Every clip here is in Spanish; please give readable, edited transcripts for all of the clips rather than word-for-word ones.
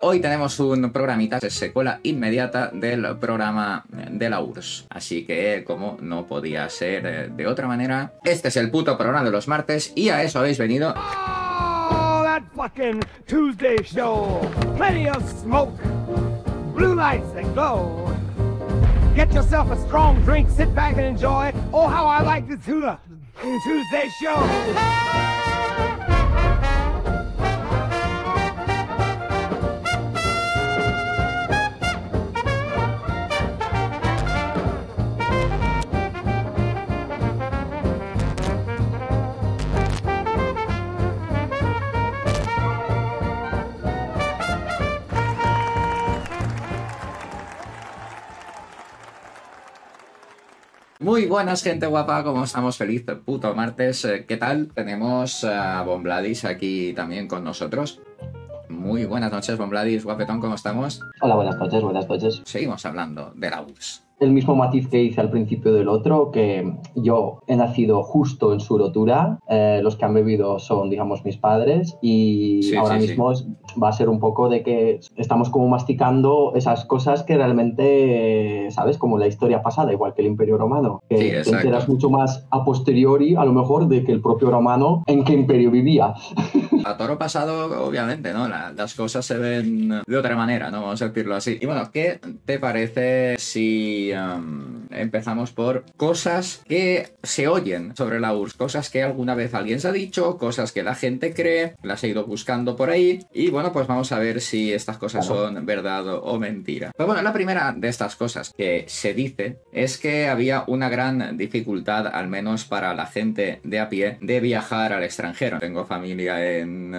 Hoy tenemos un programita de secuela inmediata del programa de la URSS. Así que, como no podía ser de otra manera, este es el puto programa de los martes y a eso habéis venido. Oh, that fucking Tuesday show. Plenty of smoke, blue lights that glow. Get yourself a strong drink, sit back and enjoy. Oh, how I like the Tuesday show. Muy buenas, gente guapa, ¿cómo estamos? Feliz puto martes. ¿Qué tal? Tenemos a Bombladis aquí también con nosotros. Muy buenas noches, Bombladis, guapetón, ¿cómo estamos? Hola, buenas noches, buenas noches. Seguimos hablando de la URSS. El mismo matiz que hice al principio del otro, que yo he nacido justo en su rotura, los que han bebido son, digamos, mis padres, y Sí, ahora sí, mismo va a ser un poco de que estamos como masticando esas cosas que realmente, ¿sabes? Como la historia pasada, igual que el Imperio Romano, que Sí, te exacto. enteras mucho más a posteriori, a lo mejor, de que el propio romano en qué imperio vivía. A toro pasado, obviamente, ¿no? Las cosas se ven de otra manera, ¿no? Vamos a decirlo así. Y bueno, ¿qué te parece si empezamos por cosas que se oyen sobre la URSS? Cosas que alguna vez alguien se ha dicho, cosas que la gente cree, las he ido buscando por ahí. Y bueno, pues vamos a ver si estas cosas son verdad o mentira. Pues bueno, la primera de estas cosas que se dice es que había una gran dificultad, al menos para la gente de a pie, de viajar al extranjero. Tengo familia en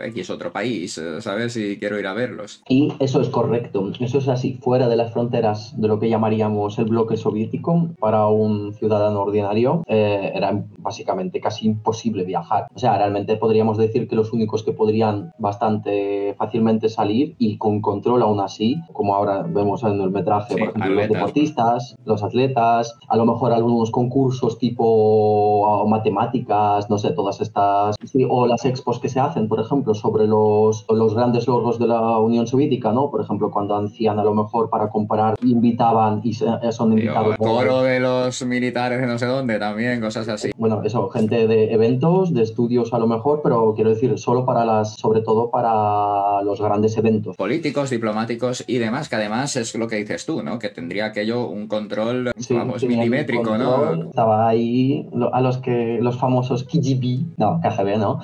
X otro país, ¿sabes? Y quiero ir a verlos. Y eso es correcto, eso es así, fuera de las fronteras de lo que llamaríamos el bloque soviético, para un ciudadano ordinario era básicamente casi imposible viajar. O sea, realmente podríamos decir que los únicos que podrían bastante fácilmente salir y con control aún así, como ahora vemos en el metraje, Sí, por ejemplo, atletas, los deportistas, los atletas, a lo mejor algunos concursos tipo matemáticas, no sé, todas estas, sí, o las expos que se hacen, por ejemplo, sobre los grandes logros de la Unión Soviética, ¿no? Por ejemplo, cuando hacían a lo mejor para comparar, invitaban y son invitados. El coro de los militares de no sé dónde también, cosas así. Bueno, eso, gente de eventos, de estudios a lo mejor, pero quiero decir, solo para sobre todo para los grandes eventos. Políticos, diplomáticos y demás, que además es lo que dices tú, ¿no? Que tendría aquello un control, Sí, vamos, tenían milimétrico, control, ¿no? Estaba ahí los famosos KGB, ¿no?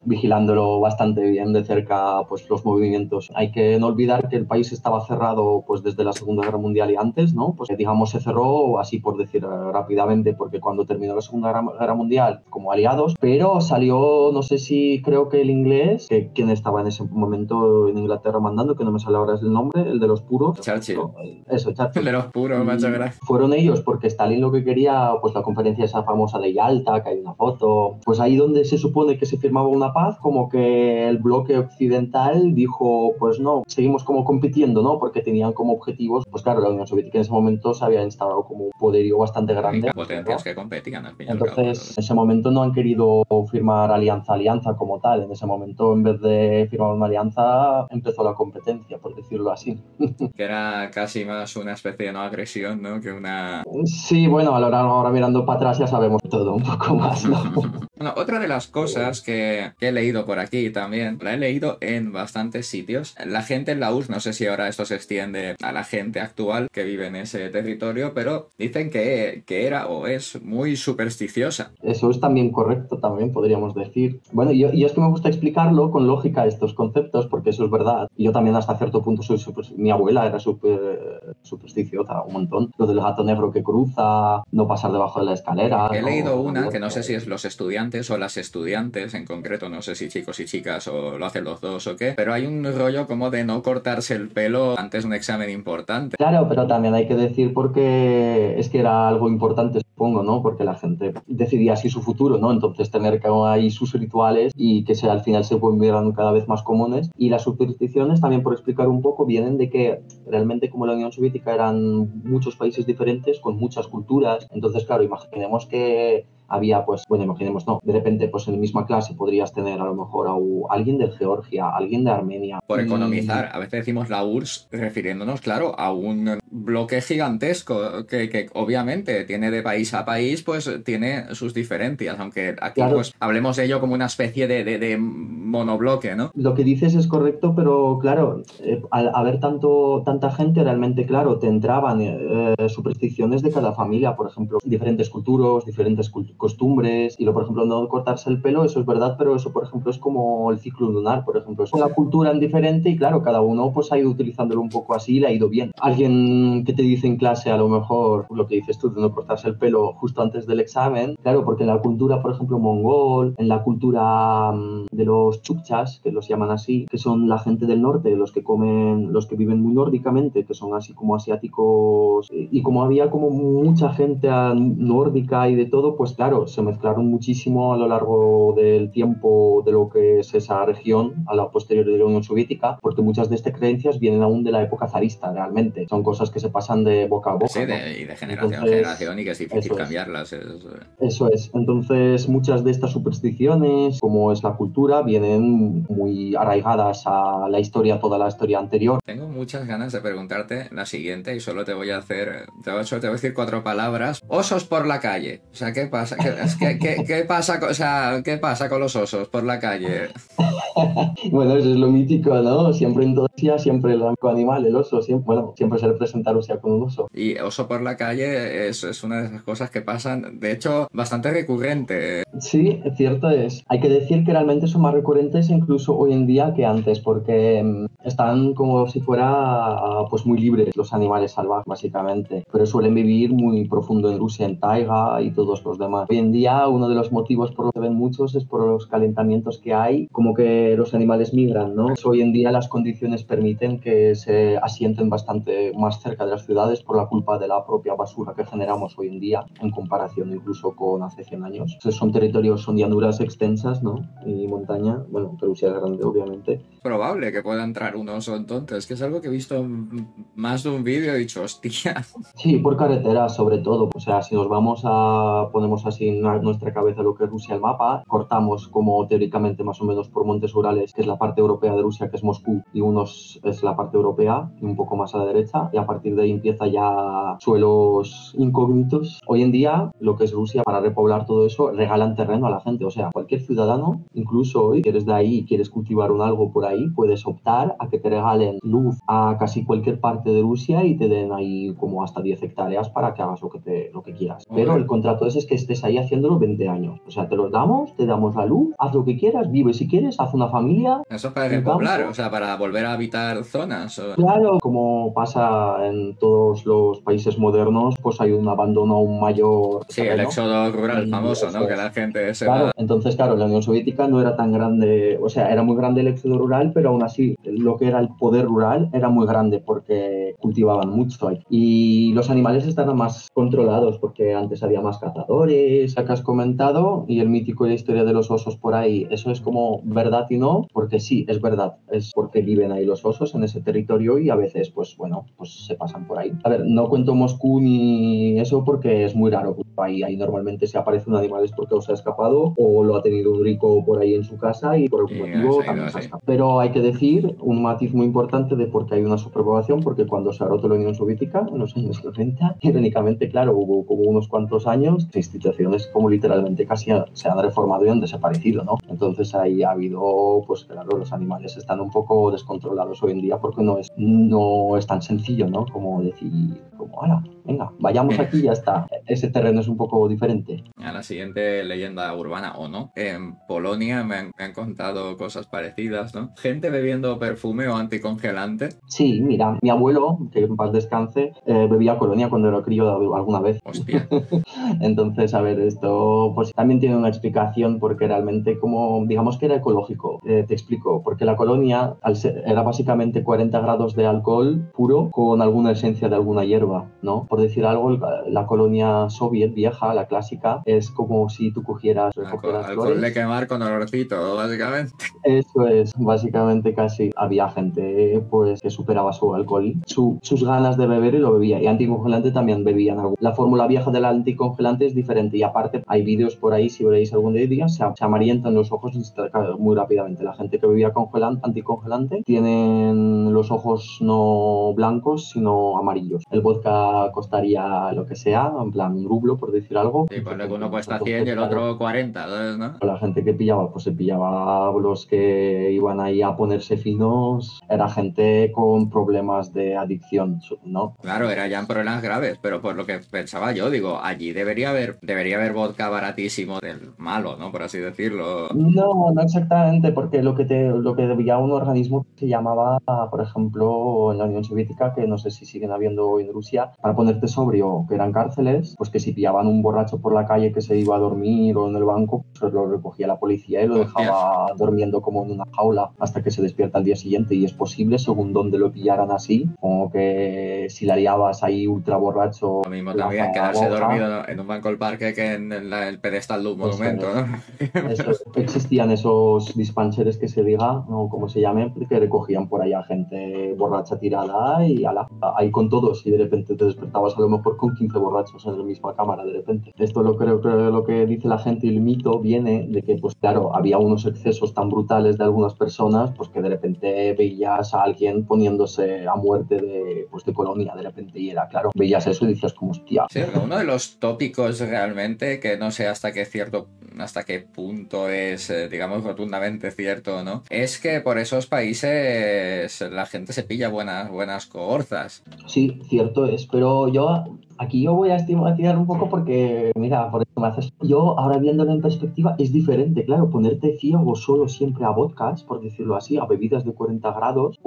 Vigilándolo bastante bien de cerca, pues los movimientos. Hay que no olvidar que el país estaba cerrado pues desde la Segunda Guerra Mundial y antes, ¿no? Pues digamos se cerró así por decir rápidamente, porque cuando terminó la Segunda Guerra Mundial como aliados, pero salió, no sé si creo que el inglés, que quien estaba en ese momento en Inglaterra mandando, que no me sale ahora el nombre, el de los puros. Churchill. Eso, Churchill. El de los puros, macho, gracias. Fueron ellos porque Stalin lo que quería, pues la conferencia esa famosa de Yalta, que hay una foto, pues ahí donde se supone que se firmaba una paz, como que el bloque occidental dijo, pues no, seguimos como compitiendo, ¿no? Porque tenían como objetivos, pues claro, la Unión Soviética en ese momento se había instalado como un poderío bastante grande. Potencias, ¿no? Que competían al fin y al cabo. Entonces, en ese momento no han querido firmar alianza como tal. En ese momento, en vez de firmar una alianza, empezó la competencia, por decirlo así. Que era casi más una especie de no agresión, ¿no? Que una... Sí, bueno, ahora mirando para atrás ya sabemos todo un poco más, ¿no? Bueno, otra de las cosas que he leído por aquí también, la he leído en bastantes sitios. La gente en la URSS, no sé si ahora esto se extiende a la gente actual que vive en ese territorio, pero dicen que era o es muy supersticiosa. Eso es también correcto, también podríamos decir. Bueno, yo es que me gusta explicarlo con lógica estos conceptos, porque eso es verdad. Y yo también hasta cierto punto mi abuela era supersticiosa, un montón. Lo del gato negro que cruza, no pasar debajo de la escalera. He leído una que no sé si es los estudiantes o las estudiantes, en concreto, no sé si chicos y chicas o lo hacen los dos o qué, pero hay un rollo como de no cortarse el pelo antes de un examen importante. Claro, pero también hay que decir porque es que era algo importante, supongo, ¿no? Porque la gente decidía así su futuro, ¿no? Entonces tener que ahí sus rituales y que al final se volvieran cada vez más comunes. Y las supersticiones, también por explicar un poco, vienen de que realmente como la Unión Soviética eran muchos países diferentes con muchas culturas. Entonces, claro, imaginemos que había, pues, bueno, imaginemos, no, de repente, pues en la misma clase podrías tener a lo mejor a alguien de Georgia, alguien de Armenia. Por economizar, a veces decimos la URSS refiriéndonos, claro, a un bloque gigantesco que obviamente tiene de país a país, pues tiene sus diferencias, aunque aquí Claro. pues hablemos de ello como una especie de monobloque, ¿no? Lo que dices es correcto, pero claro, al haber tanta gente, realmente, claro, te entraban supersticiones de cada familia, por ejemplo, diferentes culturas, diferentes costumbres, y por ejemplo, no cortarse el pelo, eso es verdad, pero eso, por ejemplo, es como el ciclo lunar, por ejemplo, es una cultura diferente y claro, cada uno pues ha ido utilizándolo un poco así y le ha ido bien. Alguien que te dice en clase, a lo mejor, lo que dices tú, de no cortarse el pelo justo antes del examen, claro, porque en la cultura, por ejemplo, mongol, en la cultura de los chukchas, que los llaman así, que son la gente del norte, los que viven muy nórdicamente, que son así como asiáticos, y como había como mucha gente nórdica y de todo, pues claro, se mezclaron muchísimo a lo largo del tiempo de lo que es esa región, a la posterior de la Unión Soviética, porque muchas de estas creencias vienen aún de la época zarista, realmente. Son cosas que se pasan de boca a boca. Sí, ¿no? y de generación en generación, y que es difícil cambiarlas. Eso es. Entonces, muchas de estas supersticiones, como es la cultura, vienen muy arraigadas a la historia, toda la historia anterior. Tengo muchas ganas de preguntarte la siguiente y solo te voy a decir 4 palabras. Osos por la calle. O sea, ¿qué pasa? ¿Qué pasa? O sea, ¿qué pasa con los osos por la calle? Bueno, eso es lo mítico, ¿no? Siempre en Rusia, siempre el blanco animal, el oso, siempre se representa a Rusia con un oso. Y oso por la calle es una de esas cosas que pasan, de hecho, bastante recurrente. Sí, cierto es. Hay que decir que realmente son más recurrentes incluso hoy en día que antes, porque están como si fuera pues muy libres los animales salvajes, básicamente, pero suelen vivir muy profundo en Rusia, en taiga y todos los demás. Hoy en día uno de los motivos por los que ven muchos es por los calentamientos que hay, como que los animales migran, ¿no? Hoy en día las condiciones permiten que se asienten bastante más cerca de las ciudades por la culpa de la propia basura que generamos hoy en día en comparación incluso con hace 100 años. Entonces, son llanuras extensas, ¿no? Y montaña, bueno, Rusia es grande, obviamente. Probable que pueda entrar un oso entonces, que es algo que he visto más de un vídeo y he dicho, hostia. Sí, por carretera sobre todo. O sea, si nos ponemos así en nuestra cabeza lo que es Rusia el mapa, cortamos como teóricamente más o menos por Montes Urales, que es la parte europea de Rusia, que es Moscú, y unos es la parte europea, y un poco más a la derecha, y a partir de ahí empieza ya suelos incógnitos. Hoy en día, lo que es Rusia, para repoblar todo eso, regalan terreno a la gente. O sea, cualquier ciudadano, incluso hoy, si eres de ahí y quieres cultivar algo por ahí, puedes optar a que te regalen luz a casi cualquier parte de Rusia y te den ahí como hasta 10 hectáreas para que hagas lo que quieras. Pero el contrato es que estés ahí haciéndolo 20 años. O sea, te los damos, te damos la luz, haz lo que quieras, vive si quieres, haz una familia. Eso es para repoblar, o sea, para volver a habitar zonas. Claro, como pasa en todos los países modernos, pues hay un abandono aún mayor. Sí, el éxodo rural famoso, ¿no? Que la gente se va. Entonces, claro, la Unión Soviética no era tan grande, o sea, era muy grande el éxodo rural, pero aún así lo que era el poder rural era muy grande porque cultivaban mucho ahí. Y los animales estaban más controlados porque antes había más cazadores, que has comentado, y el mítico y la historia de los osos por ahí, eso es como verdad y no, porque sí, es verdad, es porque viven ahí los osos en ese territorio y a veces, pues bueno, pues se pasan por ahí. A ver, no cuento Moscú ni eso porque es muy raro, ahí normalmente si aparece un animal es porque o se ha escapado o lo ha tenido un rico por ahí en su casa y por algún motivo también se ha escapado. Pero hay que decir un matiz muy importante de por qué hay una superpoblación, porque cuando se ha roto la Unión Soviética en los años 90, irónicamente, claro, hubo como unos cuantos años que instituciones como literalmente casi se han reformado y han desaparecido, ¿no? Entonces ahí ha habido, pues claro, los animales están un poco descontrolados hoy en día porque no es tan sencillo, ¿no? Como decir, como, hala, venga, vayamos aquí y ya está. Ese terreno es un poco diferente. A la siguiente leyenda urbana, o no, en Polonia me han contado cosas parecidas, ¿no? Gente bebiendo perfume o anticongelante. Sí, mira, mi abuelo, que en paz descanse, bebía Colonia cuando era crío alguna vez. Hostia. Entonces, a ver, esto pues también tiene una explicación porque realmente como, digamos que era ecológico. Te explico, porque la Colonia era básicamente 40 grados de alcohol puro con alguna esencia de alguna hierba. vieja, ¿no? Por decir algo, la colonia soviet vieja, la clásica, es como si tú cogieras, recogieras Alcohol de flores. quemar con olorcito, básicamente. Eso es, básicamente casi había gente pues que superaba su alcohol, sus ganas de beber y lo bebía. Y anticongelante también bebían algo. La fórmula vieja del anticongelante es diferente y aparte hay vídeos por ahí, si veréis algún día, se amarillentan los ojos muy rápidamente. La gente que bebía anticongelante tienen los ojos no blancos sino amarillos. El vodka costaría lo que sea, en plan un rublo por decir algo. Sí, ponle que uno cuesta 100 y el otro 40, ¿sabes, no? La gente que pillaba, pues se pillaba los que iban ahí a ponerse finos, era gente con problemas de adicción, ¿no? Claro, eran ya problemas graves, pero por lo que pensaba yo, digo, allí debería haber vodka baratísimo del malo, ¿no? Por así decirlo. No, no exactamente, porque lo que había un organismo que se llamaba, por ejemplo, en la Unión Soviética, que no sé si siguen habiendo hoy en Rusia, para ponerte sobrio, que eran cárceles, pues que si pillaban un borracho por la calle que se iba a dormir o en el banco, pues lo recogía la policía y lo dejaba durmiendo como en una jaula hasta que se despierta al día siguiente. Y es posible, según donde lo pillaran así, como que si la liabas ahí ultra borracho... Lo mismo también, quedarse dormido en un banco del parque que en el pedestal de un monumento, ¿no? Existían esos dispatcheres que se diga, o como se llame, que recogían por ahí a gente borracha tirada y ahí con todos y de repente te despertabas a lo mejor con 15 borrachos en la misma cámara de repente. Esto creo lo que dice la gente y el mito viene de que pues claro, había unos excesos tan brutales de algunas personas pues que de repente veías a alguien poniéndose a muerte de colonia de repente y era claro, veías eso y dices como hostia. Sí, uno de los tópicos realmente que no sé hasta qué punto es, digamos, rotundamente cierto, ¿no? Es que por esos países la gente se pilla buenas cogorzas. Sí, cierto es, pero aquí yo voy a estigmatizar un poco porque, mira, por eso me haces... Yo, ahora viéndolo en perspectiva, es diferente, claro, ponerte ciego solo siempre a vodkas, por decirlo así, a bebidas de 40 grados,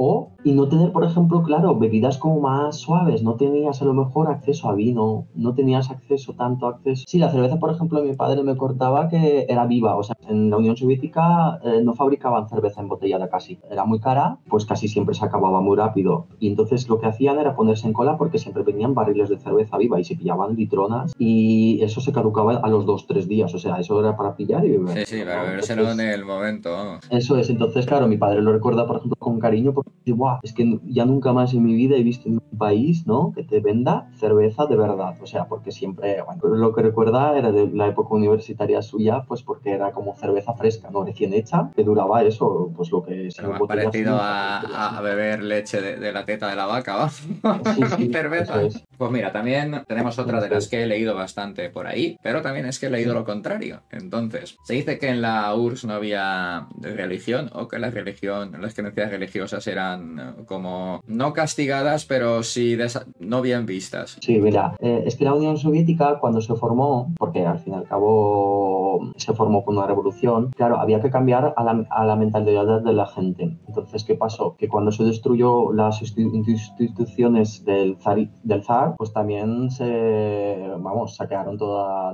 y no tener, por ejemplo, claro, bebidas como más suaves, no tenías a lo mejor acceso a vino, no tenías tanto acceso... Sí, la cerveza, por ejemplo, mi padre me cortaba que era viva, o sea, en la Unión Soviética no fabricaban cerveza embotellada casi, era muy cara, pues casi siempre se acababa muy rápido, y entonces lo que hacían era ponerse en cola porque siempre venían barriles de cerveza viva y se pillaban litronas y eso se caducaba a los 2-3 días, o sea, eso era para pillar y beber. Sí, para beberselo en el momento, vamos. Eso es, entonces claro, mi padre lo recuerda, por ejemplo, con cariño porque dice, ¡buah! Es que ya nunca más en mi vida he visto en un país, ¿no?, que te venda cerveza de verdad, o sea, porque siempre, bueno, lo que recuerda era de la época universitaria suya, pues porque era como cerveza fresca, ¿no?, recién hecha, que duraba eso, pues lo que... Pero más parecido a beber leche de la teta de la vaca, ¿va? Sí, cerveza. Eso es. Pues mira, también tenemos otra de las que he leído bastante por ahí, pero también es que he leído lo contrario. Entonces, se dice que en la URSS no había religión o que las creencias religiosas eran como no castigadas, pero sí no bien vistas. Sí, mira, es que la Unión Soviética cuando se formó, porque al fin y al cabo se formó con una revolución, claro, había que cambiar a la mentalidad de la gente. Entonces, ¿qué pasó? Que cuando se destruyó las instituciones del zar, pues también saquearon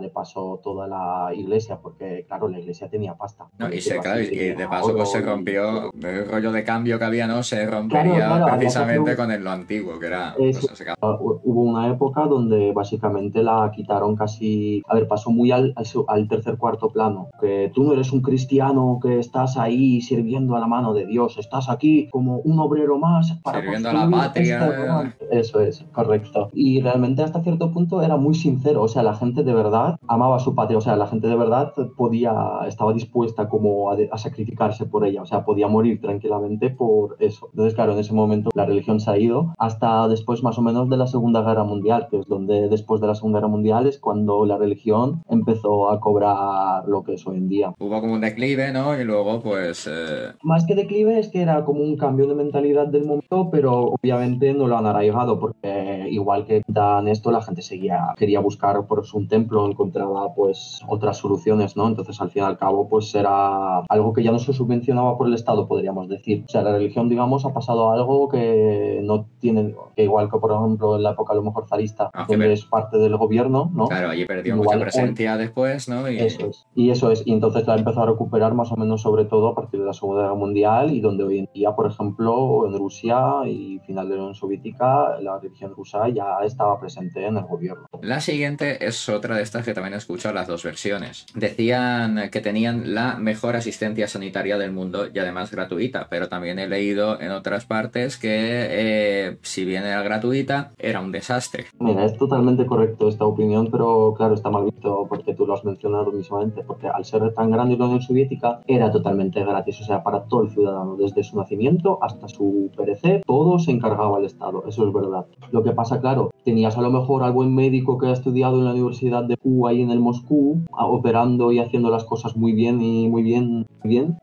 de paso toda la iglesia, porque claro, la iglesia tenía pasta. No, y de paso pues se rompió el rollo de cambio que había, ¿no? Se rompería claro, precisamente con lo antiguo, que era... Hubo una época donde básicamente la quitaron casi... A ver, pasó muy al tercer cuarto plano. Que tú no eres un cristiano que estás ahí sirviendo a la mano de Dios. Estás aquí como un obrero más para sirviendo a la patria. Eso es, correcto. Y realmente hasta cierto punto era muy sincero. O sea, la gente de verdad amaba a su patria. O sea, la gente de verdad estaba dispuesta como a sacrificarse por ella. O sea, podía morir tranquilamente por eso. Entonces, claro, en ese momento la religión se ha ido hasta después más o menos de la Segunda Guerra Mundial, que es donde después de la Segunda Guerra Mundial es cuando la religión empezó a cobrar lo que es hoy en día. Hubo como un declive, ¿no? Y luego pues... Más que declive es que era como un cambio de mentalidad del momento, pero obviamente no lo han arraigado porque igual que dan esto, la gente quería buscar pues, un templo, encontraba pues otras soluciones, ¿no? Entonces al fin y al cabo pues era algo que ya no se subvencionaba por el Estado, podríamos decir. O sea, la religión, digamos, ha pasado a algo que no tiene, que igual que por ejemplo en la época a lo mejor zarista, donde es parte del gobierno, ¿no? Claro, allí perdió mucha presencia después, ¿no? Eso es, y entonces la empezó a recuperar más o menos sobre todo a partir de la Segunda Guerra Mundial y donde hoy en día, por ejemplo, en Rusia y final de la Unión Soviética, la religión rusa cosa ya estaba presente en el gobierno. La siguiente es otra de estas que también he escuchado las dos versiones. Decían que tenían la mejor asistencia sanitaria del mundo y además gratuita, pero también he leído en otras partes que si bien era gratuita, era un desastre. Mira, es totalmente correcto esta opinión, pero claro, está mal visto porque tú lo has mencionado mismamente, porque al ser tan grande la Unión Soviética era totalmente gratis, o sea, para todo el ciudadano, desde su nacimiento hasta su perecer, todo se encargaba el Estado, eso es verdad. Lo que pasa, claro, tenías a lo mejor al buen médico que ha estudiado en la Universidad de Q ahí en el Moscú, operando y haciendo las cosas muy bien y muy bien,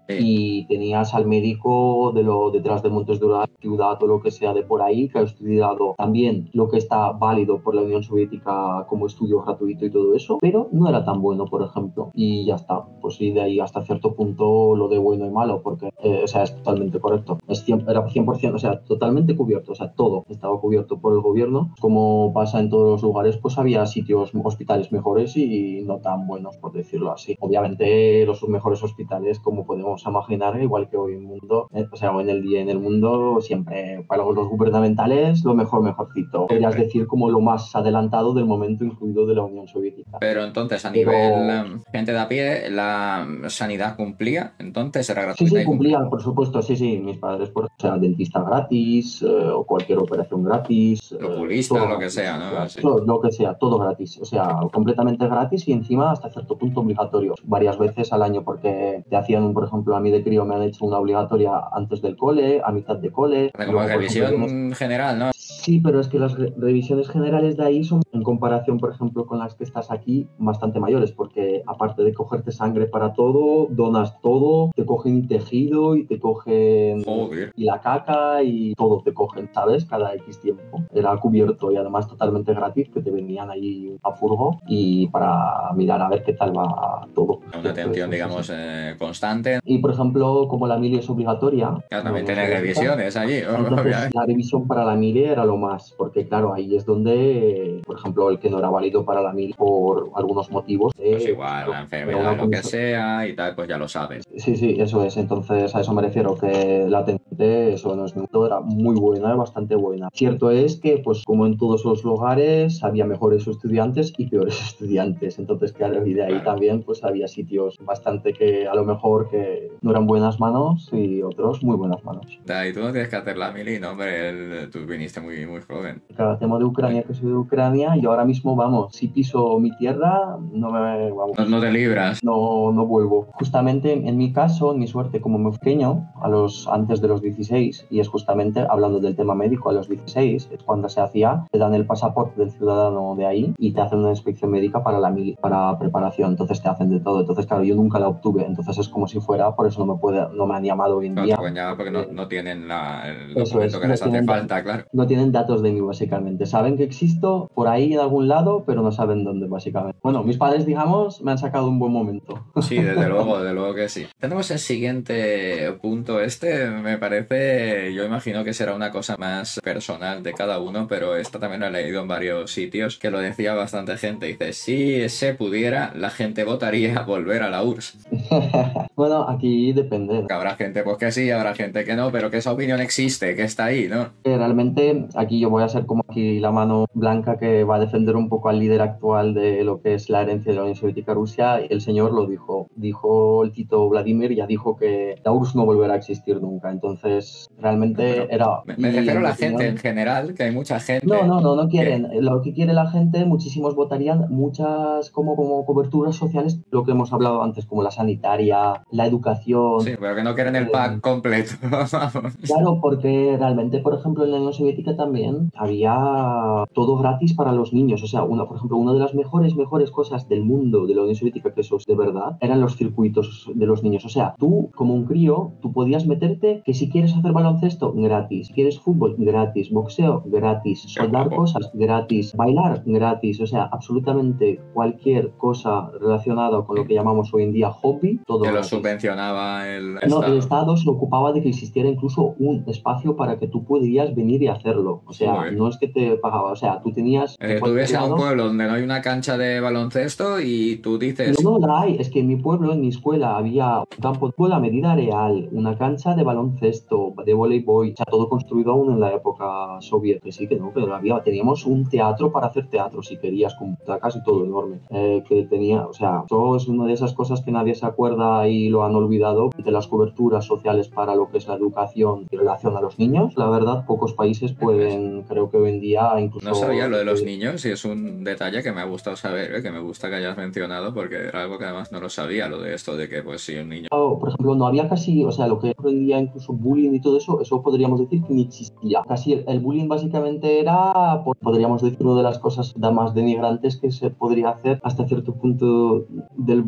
y tenías al médico detrás de Montes de la ciudad o lo que sea de por ahí, que ha estudiado también lo que está válido por la Unión Soviética como estudio gratuito y todo eso, pero no era tan bueno, por ejemplo, y ya está. Pues sí, de ahí hasta cierto punto lo de bueno y malo, porque o sea, es totalmente correcto, era 100%, o sea, totalmente cubierto, o sea, todo estaba cubierto por el gobierno. Como pasa en todos los lugares, pues había sitios, hospitales mejores y no tan buenos, por decirlo así. Obviamente los mejores hospitales, como podemos imaginar, igual que hoy en el mundo, o sea, hoy en el día en el mundo, siempre para los gubernamentales, lo mejorcito. Podrías decir como lo más adelantado del momento incluido de la Unión Soviética. Pero entonces, a nivel gente de a pie, la sanidad cumplía, entonces era gratuita. Sí, cumplía, por supuesto, sí. Mis padres, o sea, dentista gratis, o cualquier operación gratis. Oculista, lo que sea, ¿no? Sí. Lo que sea, todo gratis. O sea, completamente gratis y encima hasta cierto punto obligatorio. Varias veces al año, porque te hacían, por ejemplo, a mí de crío me han hecho una obligatoria antes del cole, a mitad de cole. Como revisión general, ¿no? Sí, pero es que las revisiones generales de ahí son, en comparación, por ejemplo, con las que estás aquí, bastante mayores, porque aparte de cogerte sangre para todo, donas todo, te cogen tejido y te cogen y la caca y todo te cogen, ¿sabes? Cada X tiempo. Era cubierto y además totalmente gratis, que te venían ahí a furgo y para mirar a ver qué tal va todo. Una atención, digamos, constante. Y, por ejemplo, como la mili es obligatoria... Claro, también tiene revisiones allí. Entonces, la revisión para la mili era lo más, porque claro, ahí es donde, por ejemplo, el que no era válido para la mili por algunos motivos. Pues igual, una enfermedad, lo que sea y tal, pues ya lo sabes. Sí, eso es. Entonces, a eso me refiero, que la atención, eso no es minuto, era muy buena, bastante buena. Cierto es que, pues como en todos los lugares, había mejores estudiantes y peores estudiantes. Entonces, claro, y de ahí también, pues había sitios bastante que a lo mejor que no eran buenas manos y otros muy buenas manos. Y tú no tienes que hacer la mili, no, hombre, tú viniste muy joven. Cada tema de Ucrania, que soy de Ucrania, y ahora mismo, vamos, si piso mi tierra, No te libras. No vuelvo. Justamente en mi caso, en mi suerte, como muy pequeño, antes de los 16, y es justamente hablando del tema médico, a los 16 es cuando se hacía, te dan el pasaporte del ciudadano de ahí y te hacen una inspección médica para preparación, entonces te hacen de todo. Entonces, claro, yo nunca la obtuve, entonces es como si fuera, por eso no me han llamado hoy en día. Porque no tienen el documento que les hace falta, claro. No tienen datos de mí, básicamente. Saben que existo por ahí en algún lado, pero no saben dónde, básicamente. Bueno, mis padres, digamos, me han sacado un buen momento. Sí, desde luego que sí. Tenemos el siguiente punto. Me parece, yo imagino que será una cosa más personal de cada uno, pero esta también lo he leído en varios sitios, que lo decía bastante gente. Dice, si se pudiera, la gente votaría volver a la URSS. Bueno, aquí depende. Habrá gente pues que sí, habrá gente que no, pero que esa opinión existe, que está ahí, ¿no? Realmente aquí yo voy a ser como aquí la mano blanca que va a defender un poco al líder actual de lo que es la herencia de la Unión Soviética Rusia. El señor lo dijo el Tito Vladimir, ya dijo que la URSS no volverá a existir nunca. Entonces realmente me refiero a la gente en general, que hay mucha gente. No quieren. Lo que quiere la gente, muchísimos votarían, muchas como coberturas sociales, lo que hemos hablado antes, como la sanitaria, la educación. Sí, pero que no quieren el pack completo. Claro, porque realmente, por ejemplo, en la Unión Soviética también había todo gratis para los niños. O sea, por ejemplo, una de las mejores cosas del mundo de la Unión Soviética, que eso es de verdad, eran los circuitos de los niños. O sea, tú, como un crío, tú podías meterte que si quieres hacer baloncesto, gratis. Si quieres fútbol, gratis. Boxeo, gratis. Soldar cosas, gratis. Bailar, gratis. O sea, absolutamente cualquier cosa relacionada con lo que llamamos hoy en día hobby, todo de gratis. los subvencionaba el No, Estado. el Estado se ocupaba de que existiera incluso un espacio para que tú pudieras venir y hacerlo. O sea, Joder. no es que te pagaba, o sea, tú tenías en Tú cualquier ves a un lado. pueblo donde no hay una cancha de baloncesto y tú dices, No, no la hay. Es que en mi pueblo, en mi escuela, había un campo de fútbol a medida real, una cancha de baloncesto, de voleibol, o sea, todo construido aún en la época soviética. Que sí, que no, pero había, teníamos un teatro para hacer teatro, si querías, con butacas y todo enorme. Que tenía, o sea, eso es una de esas cosas que nadie se acuerda y lo han olvidado, de las coberturas sociales para lo que es la educación y relación a los niños. La verdad, pocos países pueden, creo que hoy en día, incluso... no sabía lo de los niños y es un detalle que me ha gustado saber, que me gusta que hayas mencionado porque era algo que además no lo sabía, lo de esto de que pues si un niño... Por ejemplo, no había casi, o sea, lo que hoy en día incluso bullying y todo eso, eso podríamos decir que ni existía. Casi el bullying básicamente era, podríamos decir, una de las cosas más denigrantes que se podría hacer hasta cierto punto del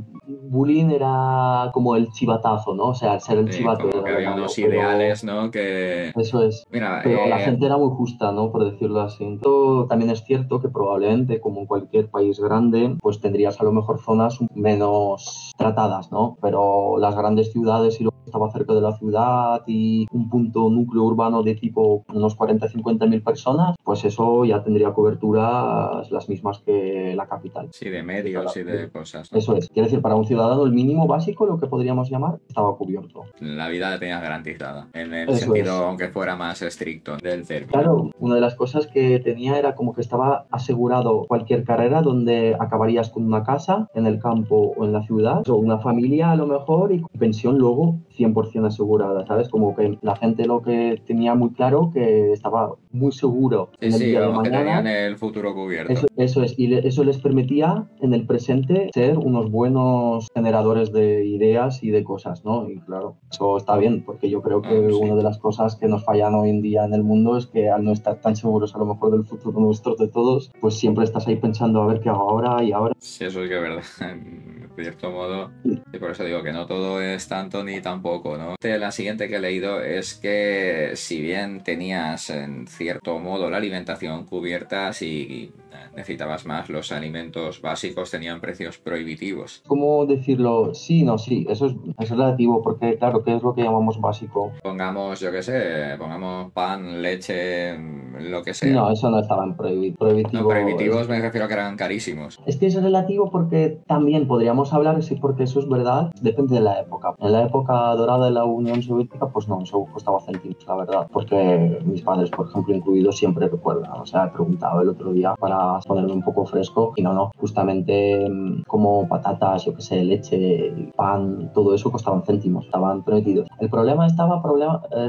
bullying era como el chivatazo, ¿no? O sea, el ser el chivato como que era lo había malo, unos pero... ideales, ¿no? Que... Eso es. Mira, Pero la gente era muy justa, ¿no? Por decirlo así. Entonces, también es cierto que probablemente, como en cualquier país grande, pues tendrías a lo mejor zonas menos tratadas, ¿no? Pero las grandes ciudades y lo que estaba cerca de la ciudad y un punto núcleo urbano de tipo unos 40-50 mil personas, pues eso ya tendría coberturas las mismas que la capital. Sí, de medios y de cosas, ¿no? Eso es. Quiere decir, para un ciudadano el mínimo básico, lo que podríamos llamar, estaba cubierto. La vida la tenías garantizada, en el Eso sentido, es. aunque fuera más estricto del término. Claro, una de las cosas que tenía era como que estaba asegurado cualquier carrera donde acabarías con una casa en el campo o en la ciudad, o una familia a lo mejor y con pensión luego 100% asegurada, ¿sabes? Como que la gente lo que tenía muy claro que estaba muy seguro en el Sí, día de vamos, que tenían mañana. el futuro cubierto. Eso es, y eso les permitía en el presente ser unos buenos generadores de ideas y de cosas, ¿no? Y claro, eso está bien, porque yo creo que Sí. una de las cosas que nos fallan hoy en día en el mundo es que al no estar tan seguros a lo mejor del futuro nuestro de todos, pues siempre estás ahí pensando a ver qué hago ahora y ahora. Sí, eso es que es verdad, en cierto modo. Y por eso digo que no todo es tanto ni tampoco, ¿no? La siguiente que he leído es que si bien tenías en cierto modo la alimentación cubierta, si necesitabas más, los alimentos básicos tenían precios prohibitivos. ¿Cómo decirlo? Sí, no, sí, eso es relativo, porque claro, ¿qué es lo que llamamos básico? Pongamos, yo qué sé, pongamos pan, leche, lo que sea. No, eso no estaban prohibitivos. No, prohibitivos me refiero a que eran carísimos. Es que es relativo porque también podríamos hablar, sí, porque eso es verdad, depende de la época. En la época dorada de la Unión Soviética, pues no, eso costaba céntimos, la verdad, porque mis padres, por ejemplo, incluidos, siempre recuerdan. O sea, he preguntado el otro día para ponerme un poco fresco y no, justamente como patatas, yo qué sé, leche, pan, todo eso costaban céntimos, estaban prometidos. El problema estaba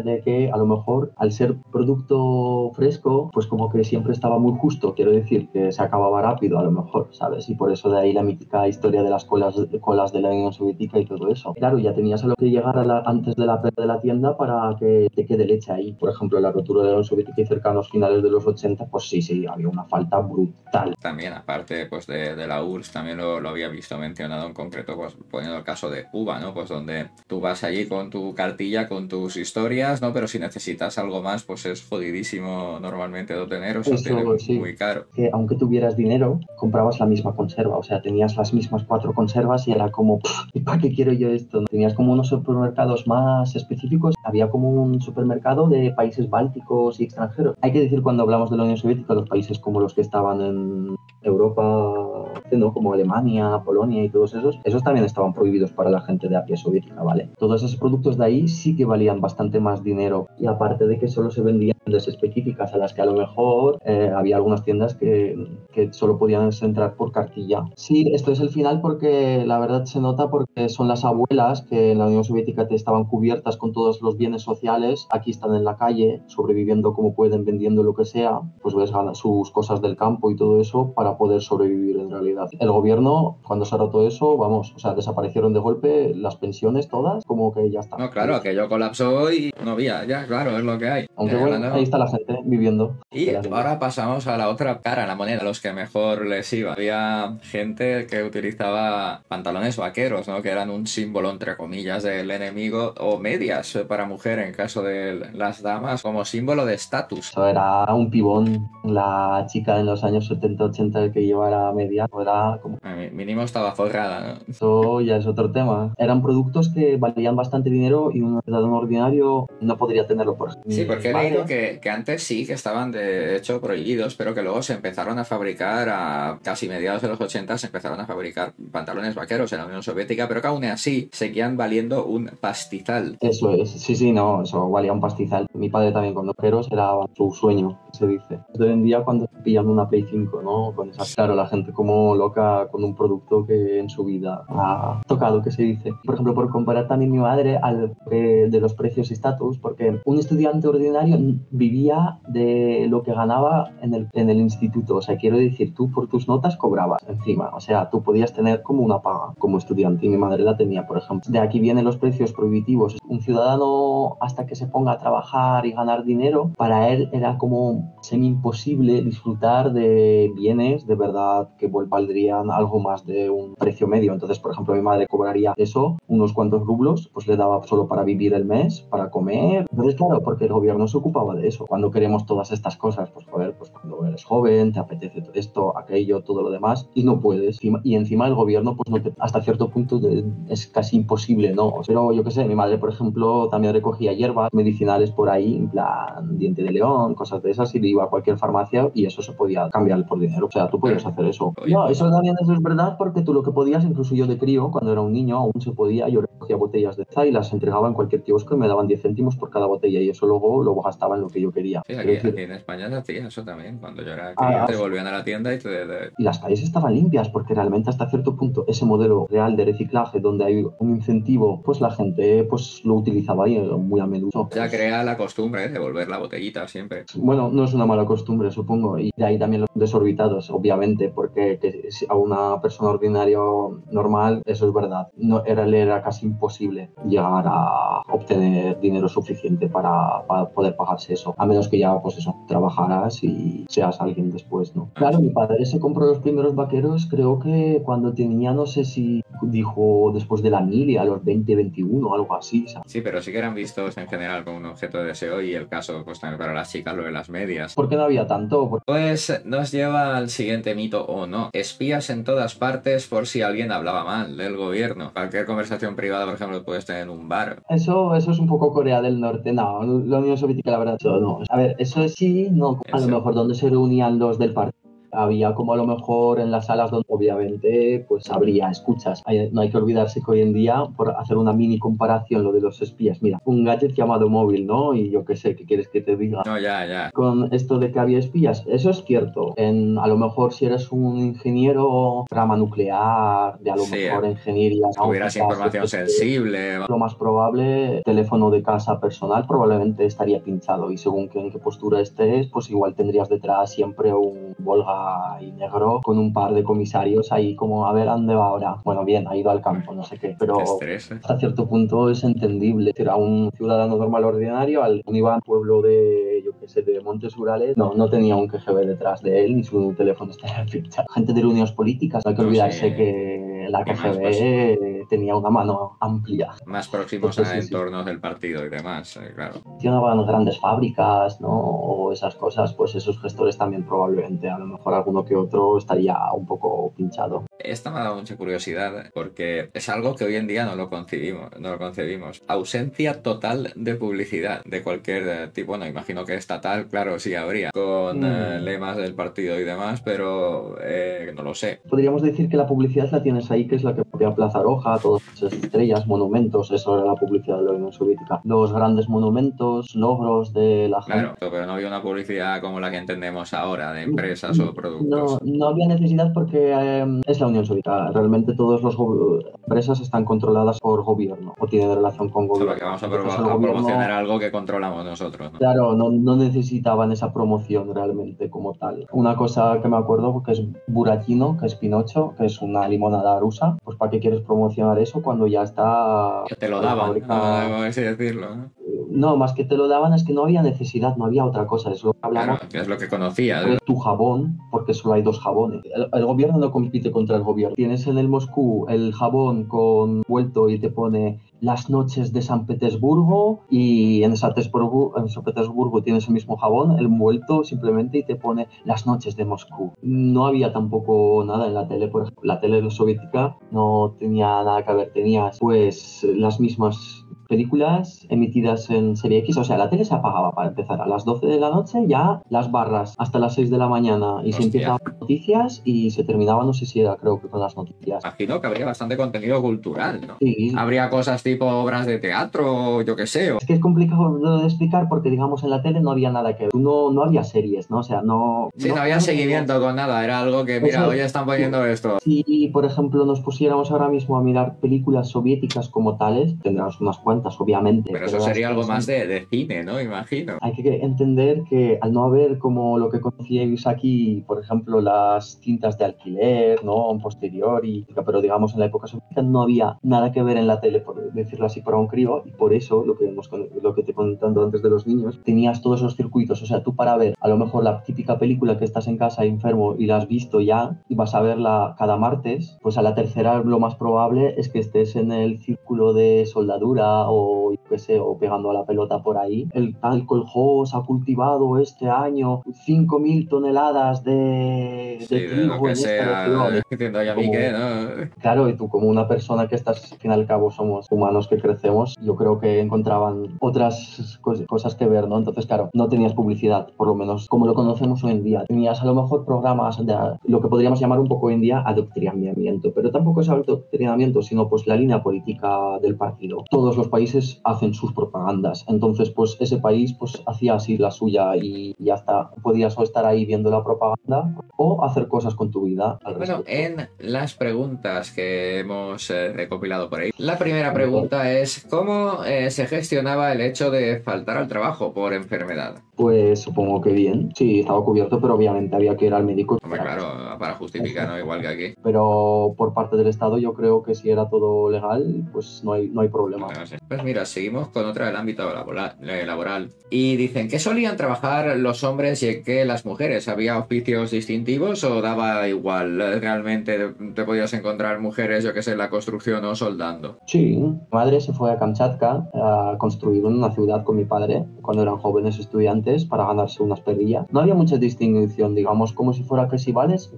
de que a lo mejor al ser producto fresco, pues como que siempre estaba muy justo, quiero decir, que se acababa rápido a lo mejor, ¿sabes? Y por eso de ahí la mítica historia de las colas de la Unión Soviética y todo eso. Claro, ya tenías a lo que llegar antes de la pérdida de la tienda para que te quede leche ahí. Por ejemplo, la rotura de la Unión Soviética y cercanos finales de los 80, pues sí, había una falta brutal. También, aparte pues de la URSS, también lo había visto mencionado en concreto, pues poniendo el caso de Cuba, ¿no? Pues donde tú vas allí con tu cartilla, con tus historias, ¿no? Pero si necesitas algo más, pues es jodidísimo normalmente de obtener, o se obtiene Sí, muy caro. que aunque tuvieras dinero, comprabas la misma conserva, o sea, tenías las mismas 4 conservas y era como, ¿para qué quiero yo esto? ¿No? Tenías como unos supermercados más específicos, había como un supermercado de países bálticos y extranjeros. Hay que decir, cuando hablamos de la Unión Soviética, los países como los que estaban en Europa, ¿no? Como Alemania, Polonia y todos esos también estaban prohibidos para la gente de a pie soviética, ¿vale? Todos esos productos de ahí sí que valían bastante más dinero, y aparte de que solo se vendían tiendas específicas a las que a lo mejor había algunas tiendas que solo podían entrar por cartilla. Sí, esto es el final porque la verdad se nota porque son las abuelas que en la Unión Soviética te estaban cubiertas con todos los bienes sociales, aquí están en la calle sobreviviendo como pueden, vendiendo lo que sea, pues ves sus cosas del campo y todo eso para poder sobrevivir en realidad. El gobierno, cuando se rotó eso, vamos, o sea, desaparecieron de golpe las pensiones todas, como que ya está. No, claro, aquello colapsó y no había, ya, claro, es lo que hay. Aunque bueno, ahí está la gente viviendo. Y ahora pasamos a la otra cara, la moneda, los que mejor les iba. Había gente que utilizaba pantalones vaqueros, ¿no? Que eran un símbolo, entre comillas, del enemigo, o medias para mujer en caso de las damas, como símbolo de estatus. Eso era un pibón. La chica en los años 70-80 el que llevara media era como... Mínimo estaba forrada, ¿no? Eso ya es otro tema. Eran productos que valían bastante dinero y un ciudadano ordinario no podría tenerlo por ejemplo. Sí, porque he leído que antes sí que estaban de hecho prohibidos, pero que luego se empezaron a fabricar a casi mediados de los 80 se empezaron a fabricar pantalones vaqueros en la Unión Soviética, pero que aún así seguían valiendo un pastizal. Eso es, sí, no, eso valía un pastizal. Mi padre también con vaqueros era su sueño, se dice. Hoy en día cuando pillan una Play 5, ¿no? Con esas, claro, la gente como loca con un producto que en su vida ha tocado, que se dice. Por ejemplo, por comparar también mi madre al de los precios y estatus, porque un estudiante ordinario vivía de lo que ganaba en el instituto. O sea, quiero decir, tú por tus notas cobrabas encima. O sea, tú podías tener como una paga como estudiante y mi madre la tenía, por ejemplo. De aquí vienen los precios prohibitivos. Un ciudadano, hasta que se ponga a trabajar y ganar dinero, para él era como semi imposible disfrutar de bienes de verdad que valdrían algo más de un precio medio. Entonces, por ejemplo, mi madre cobraría eso, unos cuantos rublos, pues le daba solo para vivir el mes, para comer. Entonces, claro, porque el gobierno se ocupaba de eso. Cuando queremos todas estas cosas, pues joder, pues cuando eres joven, te apetece esto, aquello, todo lo demás, y no puedes. Y encima el gobierno, pues no te, hasta cierto punto es casi imposible, ¿no? Pero yo qué sé, mi madre, por ejemplo, también recogía hierbas medicinales por ahí, en plan diente de león, cosas de esas, y le iba a cualquier farmacia y eso se podía cambiar por dinero. O sea, tú podías hacer eso. No, eso también eso es verdad porque tú lo que podías, incluso yo de crío, cuando era un niño, aún se podía, yo recogía botellas de y las entregaba en cualquier kiosco y me daban 10 céntimos por cada botella y eso luego gastaba en lo que yo quería. Sí, aquí en España se hacía eso también. Cuando yo era crío, te volvían a la tienda y Y las calles estaban limpias porque realmente hasta cierto punto ese modelo real de reciclaje donde hay un incentivo, pues la gente pues lo utilizaba y muy a menudo. Ya crea la costumbre de devolver la botellita siempre. Bueno, no es una mala costumbre, supongo, y de ahí también los desorbitados, obviamente, porque a una persona ordinaria normal, eso es verdad, le era casi imposible llegar a obtener dinero suficiente para poder pagarse eso, a menos que ya, pues eso, trabajaras y seas alguien después, ¿no? Claro, mi padre se compró los primeros vaqueros, creo que cuando tenía, no sé si dijo después de la mili, a los 20, 21, algo así, ¿sabes? Sí, pero sí que eran vistos en general como un objeto de deseo y el caso, pues también para las chicas, lo de las medias. ¿Por qué no había tanto? Pues nos lleva al siguiente mito o no. Espías en todas partes por si alguien hablaba mal del gobierno. Cualquier conversación privada, por ejemplo, puedes tener en un bar. Eso es un poco Corea del Norte. No, la Unión Soviética, la verdad, no. A ver, eso sí, no. A lo mejor donde se reunían los del partido. Había como a lo mejor en las salas donde obviamente pues habría escuchas. No hay que olvidarse que hoy en día, por hacer una mini comparación, lo de los espías, mira, un gadget llamado móvil, ¿no? Y yo qué sé, ¿qué quieres que te diga? No, ya. Con esto de que había espías, eso es cierto. A lo mejor si eres un ingeniero, rama nuclear, de a lo mejor ingeniería... Tuvieras información sensible. Lo más probable, teléfono de casa personal probablemente estaría pinchado y según en qué postura estés, pues igual tendrías detrás siempre un Volga y negro con un par de comisarios ahí como a ver a dónde va ahora. Bueno, bien, ha ido al campo, no sé qué, pero hasta cierto punto es entendible. Era un ciudadano normal ordinario, iba al pueblo de, yo qué sé, de Montes Urales, no tenía un KGB detrás de él ni su teléfono estaría pinchado. Gente de reuniones políticas, no hay que olvidarse que la KGB tenía una mano amplia. Más próximos a entornos del partido y demás, claro. Funcionaban grandes fábricas, ¿no? O esas cosas, pues esos gestores también probablemente, a lo mejor alguno que otro estaría un poco pinchado. Esta me ha dado mucha curiosidad porque es algo que hoy en día no lo concebimos. Ausencia total de publicidad de cualquier tipo, no imagino que estatal, claro, sí habría, con lemas del partido y demás, pero no lo sé. Podríamos decir que la publicidad la tienes ahí, que es la que propia Plaza Roja, todas esas estrellas, monumentos, eso era la publicidad de la Unión Soviética. Los grandes monumentos, logros de la gente. Claro, pero no había una publicidad como la que entendemos ahora, de empresas o productos. No había necesidad porque es la Unión Soviética. Realmente todas las empresas están controladas por gobierno o tienen relación con gobierno. Porque vamos a promocionar algo que controlamos nosotros, ¿no? Claro, no necesitaban esa promoción realmente como tal. Una cosa que me acuerdo que es Buratino, que es Pinocho, que es una limonada rusa. Pues ¿para qué quieres promocionar eso cuando ya está... Ya te lo daban, por así decirlo, ¿no? No, más que te lo daban es que no había necesidad, no había otra cosa. Es lo que hablamos. Claro, que es lo que conocía. De tu jabón, porque solo hay dos jabones. El gobierno no compite contra el gobierno. Tienes en el Moscú el jabón con vuelto y te pone las noches de San Petersburgo, y en San Petersburgo tienes el mismo jabón, el envuelto simplemente, y te pone las noches de Moscú. No había tampoco nada en la tele, por ejemplo. La tele soviética no tenía nada que ver, tenías pues las mismas películas emitidas en Serie X, o sea, la tele se apagaba para empezar a las 12 de la noche, ya las barras hasta las 6 de la mañana, y se empezaban noticias y se terminaba, no sé si era, creo que con las noticias. Imagino que habría bastante contenido cultural, ¿no? Sí. Habría cosas tipo obras de teatro, yo qué sé. Es que es complicado de explicar porque, digamos, en la tele no había nada que ver. No había series, ¿no? O sea, no... Sí, no había seguimiento con nada, era algo que, mira, hoy están poniendo esto. Si, por ejemplo, nos pusiéramos ahora mismo a mirar películas soviéticas como tales, tendrás unas cuantas, obviamente. Pero eso sería algo más de cine, ¿no? Imagino. Hay que entender que al no haber como lo que conocíais aquí, por ejemplo, las cintas de alquiler, ¿no? Posteriori, pero digamos en la época soviética no había nada que ver en la tele, por decirlo así, para un crío, y por eso, lo que te contando antes de los niños, tenías todos esos circuitos. O sea, tú para ver a lo mejor la típica película que estás en casa enfermo y la has visto ya y vas a verla cada martes, pues a la tercera lo más probable es que estés en el círculo de soldadura o, yo qué sé, o pegando a la pelota por ahí. El tal Koljós ha cultivado este año 5.000 toneladas de trigo lo que en esta sea, región. diciendo, ¿y a mí qué, no? Claro, y tú como una persona que estás, al fin y al cabo somos humanos que crecemos, yo creo que encontraban otras cosas que ver, ¿no? Entonces, claro, no tenías publicidad, por lo menos como lo conocemos hoy en día. Tenías a lo mejor programas de lo que podríamos llamar un poco hoy en día adoctrinamiento, pero tampoco es adoctrinamiento, sino pues la línea política del partido. Todos los países hacen sus propagandas, entonces pues ese país pues hacía así la suya y ya está. Podías o estar ahí viendo la propaganda o hacer cosas con tu vida al respecto. En las preguntas que hemos recopilado por ahí, la primera pregunta es ¿cómo se gestionaba el hecho de faltar al trabajo por enfermedad? Pues supongo que bien. Sí, estaba cubierto, pero obviamente había que ir al médico. Hombre, claro, para justificar, ¿no? Igual que aquí. Pero por parte del Estado yo creo que si era todo legal, pues no hay problema. Bueno, sí. Pues mira, seguimos con otra del ámbito laboral. Y dicen, ¿qué solían trabajar los hombres y qué las mujeres? ¿Había oficios distintivos o daba igual? ¿Realmente te podías encontrar mujeres, yo que sé, en la construcción o soldando? Sí, mi madre se fue a Kamchatka a construir una ciudad con mi padre cuando eran jóvenes estudiantes para ganarse unas perrillas. No había mucha distinción, digamos, como si fuera que si vales.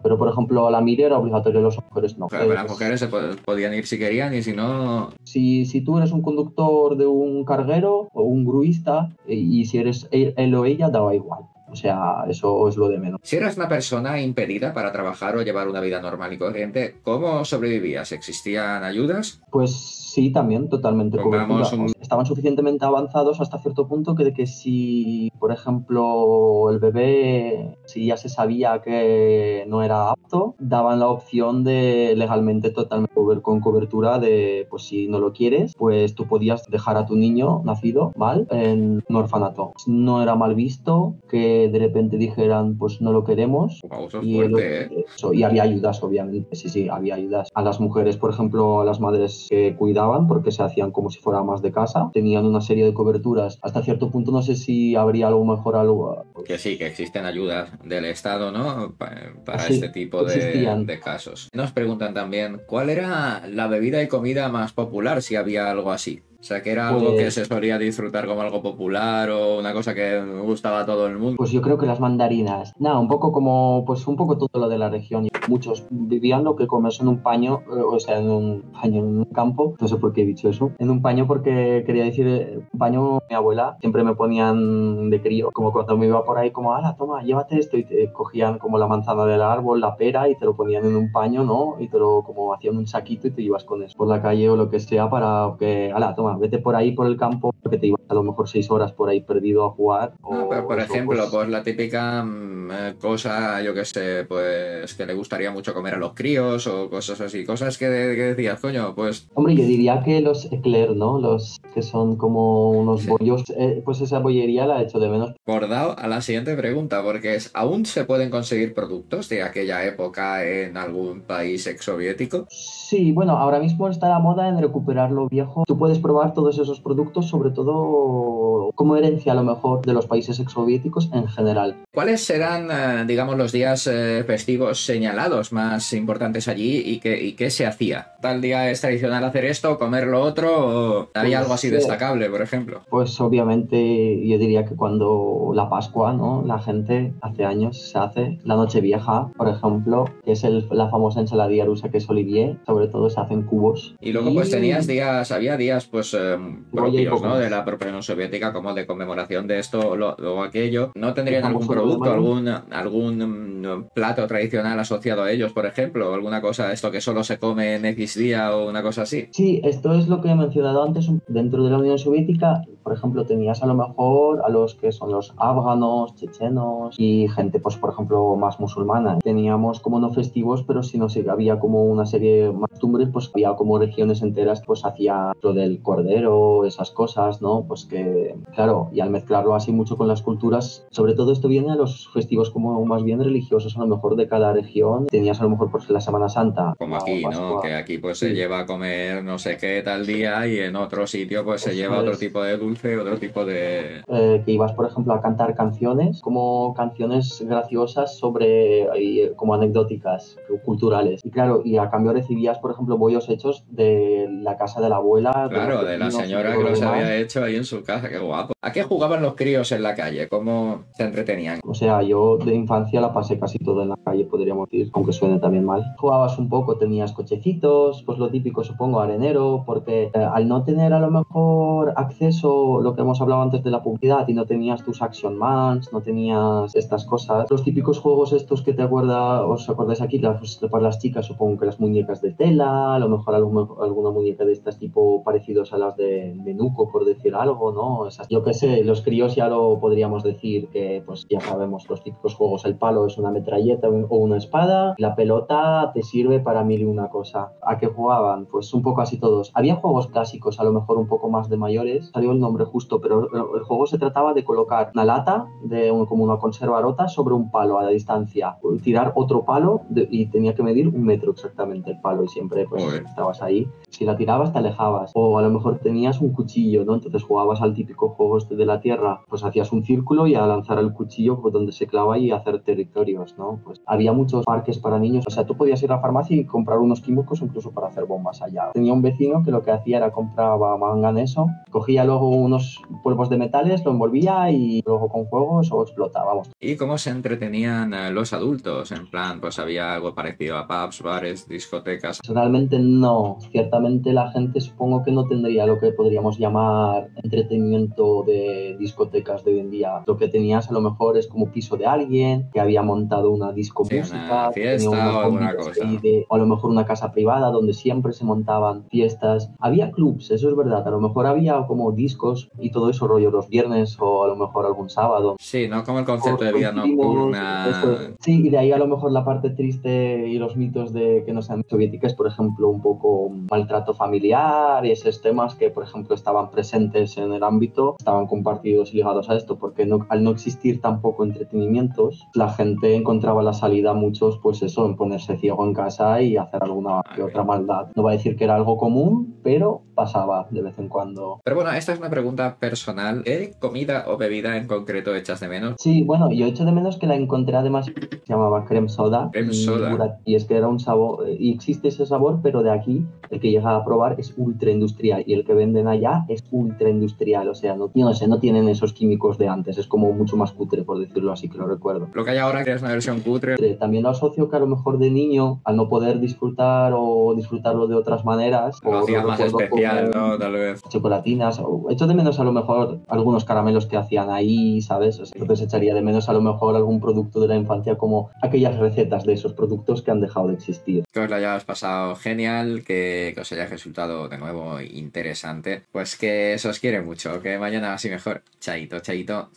Pero por ejemplo, la mire era obligatorio, los hombres no. Claro, las mujeres se podían ir si querían y si no... Si tú eres un conductor de un carguero o un gruista y si eres él o ella, daba igual. O sea, eso es lo de menos. Si eras una persona impedida para trabajar o llevar una vida normal y corriente, ¿cómo sobrevivías? ¿Existían ayudas? Pues sí, también, totalmente cobertura. Estaban suficientemente avanzados hasta cierto punto que si, por ejemplo, el bebé, si ya se sabía que no era apto, daban la opción de legalmente totalmente con cobertura de, pues si no lo quieres, pues tú podías dejar a tu niño nacido mal en un orfanato. No era mal visto que de repente dijeran, pues no lo queremos. Wow, eso es fuerte, y había ayudas, obviamente. Sí, había ayudas. A las mujeres, por ejemplo, a las madres que cuidaban, porque se hacían como si fuera más de casa, tenían una serie de coberturas. Hasta cierto punto no sé si habría algo mejor. Que sí, que existen ayudas del Estado, ¿no? Para este tipo de casos. Nos preguntan también, ¿cuál era la bebida y comida más popular, si había algo así? O sea, que era algo que se solía disfrutar como algo popular o una cosa que gustaba a todo el mundo. Pues yo creo que las mandarinas. Nada, un poco como, pues un poco todo lo de la región. Muchos vivían lo que comes en un paño, o sea, en un paño, en un campo. No sé por qué he dicho eso. En un paño porque quería decir, un paño, mi abuela siempre me ponían de crío. Como cuando me iba por ahí, como, ala, toma, llévate esto. Y te cogían como la manzana del árbol, la pera, y te lo ponían en un paño, ¿no? Y te lo como hacían un saquito y te ibas con eso por la calle o lo que sea para que, ala, toma, vete por ahí por el campo, que te ibas a lo mejor 6 horas por ahí perdido a jugar. Pero por ejemplo, pues la típica cosa, yo que sé, pues que le gustaría mucho comer a los críos o cosas así, cosas que decías, coño, pues... Hombre, yo diría que los eclair, ¿no? Los que son como unos bollos, pues esa bollería la he hecho de menos. Acordado a la siguiente pregunta, porque es, ¿aún se pueden conseguir productos de aquella época en algún país exsoviético? Sí, bueno, ahora mismo está la moda en recuperar lo viejo. Tú puedes probar todos esos productos, sobre todo traído como herencia a lo mejor de los países exsoviéticos en general. ¿Cuáles serán, digamos, los días festivos señalados más importantes allí y qué se hacía? ¿Tal día es tradicional hacer esto, comer lo otro o había algo así destacable, por ejemplo? Pues obviamente yo diría que cuando la Pascua, ¿no? La gente hace años se hace la Nochevieja, por ejemplo, que es la famosa ensaladilla rusa que es Olivier, sobre todo se hacen cubos. Y luego pues tenías días, había días pues propios, ¿no? De la propia Unión Soviética, como de conmemoración de esto o aquello. ¿No tendrían algún producto, algún plato tradicional asociado a ellos, por ejemplo? ¿O alguna cosa, esto que solo se come en X día o una cosa así? Sí, esto es lo que he mencionado antes. Dentro de la Unión Soviética, por ejemplo, tenías a lo mejor a los que son los afganos, chechenos y gente, pues por ejemplo, más musulmana. Teníamos como no festivos, pero si no sé, había como una serie de costumbres, pues había como regiones enteras, pues hacía lo del cordero, esas cosas, ¿no? Pues que, claro, y al mezclarlo así mucho con las culturas, sobre todo esto viene a los festivos como más bien religiosos, a lo mejor de cada región. Tenías a lo mejor pues la Semana Santa. Como aquí, ¿no? Que aquí pues se lleva a comer no sé qué tal día y en otro sitio pues se lleva otro tipo de dulce, otro tipo de... que ibas, por ejemplo, a cantar canciones, como canciones graciosas sobre, como anecdóticas, culturales. Y claro, y a cambio recibías, por ejemplo, bollos hechos de la casa de la abuela. Claro, de la señora que los había hecho ahí en su casa, qué guapo. ¿A qué jugaban los críos en la calle? ¿Cómo se entretenían? O sea, yo de infancia la pasé casi todo en la calle, podríamos decir, aunque suene también mal. Jugabas un poco, tenías cochecitos, pues lo típico, supongo, arenero, porque al no tener a lo mejor acceso, lo que hemos hablado antes de la publicidad, y no tenías tus Action Mans, no tenías estas cosas, los típicos juegos estos que os acordáis aquí, para las chicas, supongo que las muñecas de tela, a lo mejor alguna muñeca de estas tipo parecidos a las de Nenuco, por decir algo, ¿no? Esas, yo qué sé, los críos ya lo podríamos decir que, pues ya sabemos, los típicos juegos, el palo es una metralleta o una espada, la pelota te sirve para mil y una cosa. ¿A qué jugaban? Pues un poco así todos. Había juegos clásicos, a lo mejor un poco más de mayores, salió el nombre justo, pero el juego se trataba de colocar una lata, como una conserva rota, sobre un palo a la distancia, tirar otro palo y tenía que medir 1 metro exactamente el palo y siempre pues estabas ahí. Si la tirabas te alejabas, o a lo mejor tenías un cuchillo, ¿no? Entonces jugabas al típico juego este de la tierra, pues hacías un círculo y a lanzar el cuchillo pues, donde se clava y hacer territorios, ¿no? Pues había muchos parques para niños, o sea, tú podías ir a la farmacia y comprar unos químicos incluso para hacer bombas allá. Tenía un vecino que lo que hacía era compraba manganeso, cogía luego unos polvos de metales, lo envolvía y luego con fuego eso explotaba, vamos. ¿Y cómo se entretenían los adultos? En plan, pues había algo parecido a pubs, bares, discotecas. Realmente no, ciertamente la gente supongo que no tendría lo que podríamos llamar entretenimiento de discotecas de hoy en día. Lo que tenías a lo mejor es como piso de alguien que había montado una disco música, una fiesta o alguna cosa. O a lo mejor una casa privada donde siempre se montaban fiestas. Había clubs, eso es verdad, a lo mejor había como discos y todo eso rollo los viernes o a lo mejor algún sábado. Sí, no como el concepto de vida nocturna. Sí, y de ahí a lo mejor la parte triste y los mitos de que no sean soviéticas, por ejemplo, un poco maltrato familiar y esos temas que, por ejemplo, estaban presentes en el ámbito, estaban compartidos y ligados a esto, porque al no existir tampoco entretenimientos, la gente encontraba la salida, muchos, pues eso, en ponerse ciego en casa y hacer alguna que otra maldad. No va a decir que era algo común, pero pasaba de vez en cuando. Pero bueno, esta es una pregunta personal. ¿Qué comida o bebida en concreto echas de menos? Sí, bueno, yo echo de menos que la encontré además, se llamaba creme soda. Y es que era un sabor, y existe ese sabor, pero de aquí, el que llega a probar es ultra industrial y el que venden allá es ultra industrial, o sea, no sé, no tienen esos químicos de antes, es como mucho más cutre, por decirlo así, que lo recuerdo. Lo que hay ahora que es una versión cutre. También lo asocio que a lo mejor de niño, al no poder disfrutar o disfrutarlo de otras maneras, lo hacía más especial, ¿no? Tal vez. Chocolatinas, o echo de menos a lo mejor algunos caramelos que hacían ahí, ¿sabes? O sea, entonces echaría de menos a lo mejor algún producto de la infancia, como aquellas recetas de esos productos que han dejado de existir. Que os lo hayáis pasado genial, que os haya resultado de nuevo interesante, pues que se os quiere mucho, que mañana así mejor. Chaito, chaito.